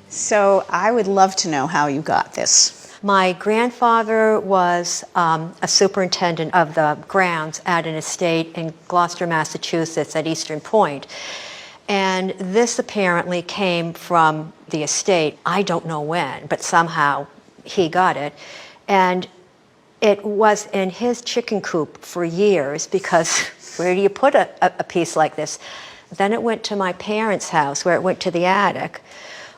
So I would love to know how you got this. My grandfather was a superintendent of the grounds at an estate in Gloucester, Massachusetts at Eastern Point. And this apparently came from the estate. I don't know when, but somehow he got it. And it was in his chicken coop for years, because where do you put a piece like this? Then it went to my parents' house, where it went to the attic,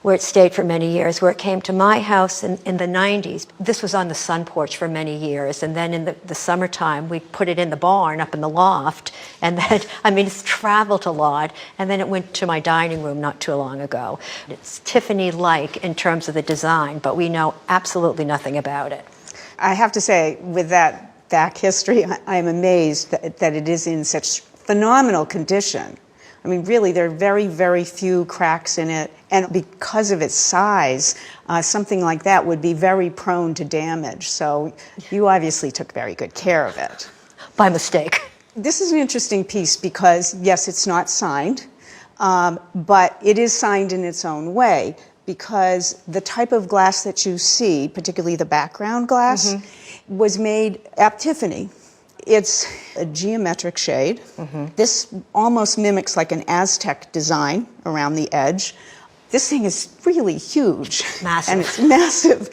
where it stayed for many years, where it came to my house in the 90s. This was on the sun porch for many years, and then in the summertime, we put it in the barn up in the loft, and then, it's traveled a lot, and then it went to my dining room not too long ago. It's Tiffany-like in terms of the design, but we know absolutely nothing about it. I have to say, with that back history, I'm amazed that it is in such phenomenal condition. Really, there are very, very few cracks in it, and because of its size, something like that would be very prone to damage. So you obviously took very good care of it. By mistake. This is an interesting piece because, yes, it's not signed, but it is signed in its own way, because the type of glass that you see, particularly the background glass, was made at Tiffany. It's a geometric shade. This almost mimics like an Aztec design around the edge. This thing is really huge. Massive. And it's massive.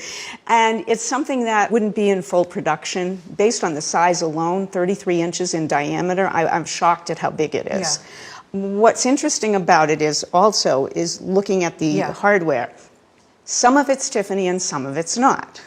And it's something that wouldn't be in full production. Based on the size alone, 33 inches in diameter, I'm shocked at how big it is. Yeah. What's interesting about it is looking at the hardware. Some of it's Tiffany and some of it's not.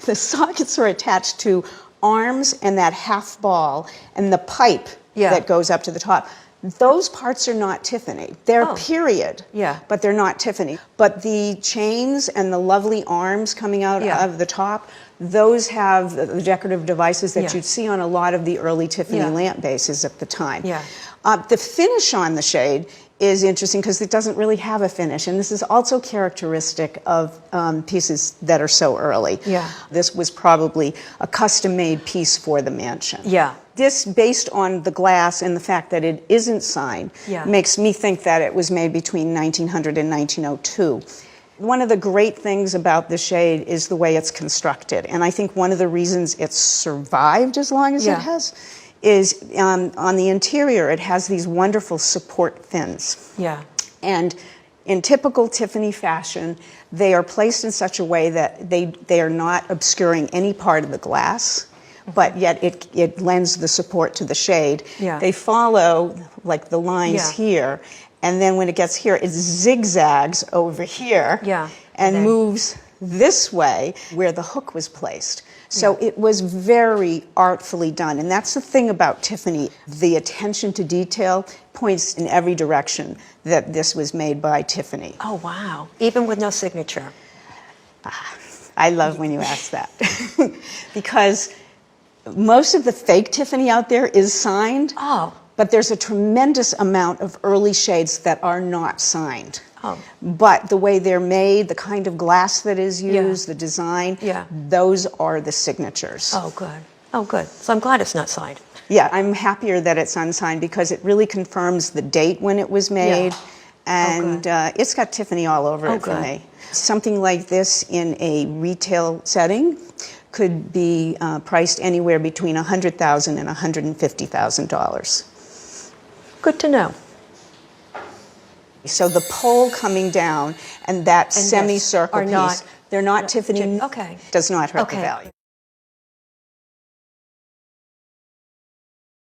The sockets are attached to arms and that half ball and the pipe that goes up to the top. Those parts are not Tiffany. They're period, but they're not Tiffany. But the chains and the lovely arms coming out of the top, those have the decorative devices that you'd see on a lot of the early Tiffany lamp bases at the time. The finish on the shade is interesting because it doesn't really have a finish, and this is also characteristic of pieces that are so early. This was probably a custom-made piece for the mansion. This, based on the glass and the fact that it isn't signed, makes me think that it was made between 1900 and 1902. One of the great things about the shade is the way it's constructed, and I think one of the reasons it's survived as long as it has is on the interior, it has these wonderful support fins. And in typical Tiffany fashion, they are placed in such a way that they are not obscuring any part of the glass, but yet it lends the support to the shade. They follow, like, the lines here, and then when it gets here, it zigzags over here and moves this way where the hook was placed. So it was very artfully done, and that's the thing about Tiffany. The attention to detail points in every direction that this was made by Tiffany. Oh, wow. Even with no signature. I love when you ask that. Because most of the fake Tiffany out there is signed, but there's a tremendous amount of early shades that are not signed. But the way they're made, the kind of glass that is used, the design, those are the signatures. Oh, good. Oh, good. So I'm glad it's not signed. Yeah, I'm happier that it's unsigned because it really confirms the date when it was made. And it's got Tiffany all over it for me. Something like this in a retail setting could be priced anywhere between $100,000 and $150,000. Good to know. So the pole coming down and that semicircle piece, they're not Tiffany, does not hurt the value.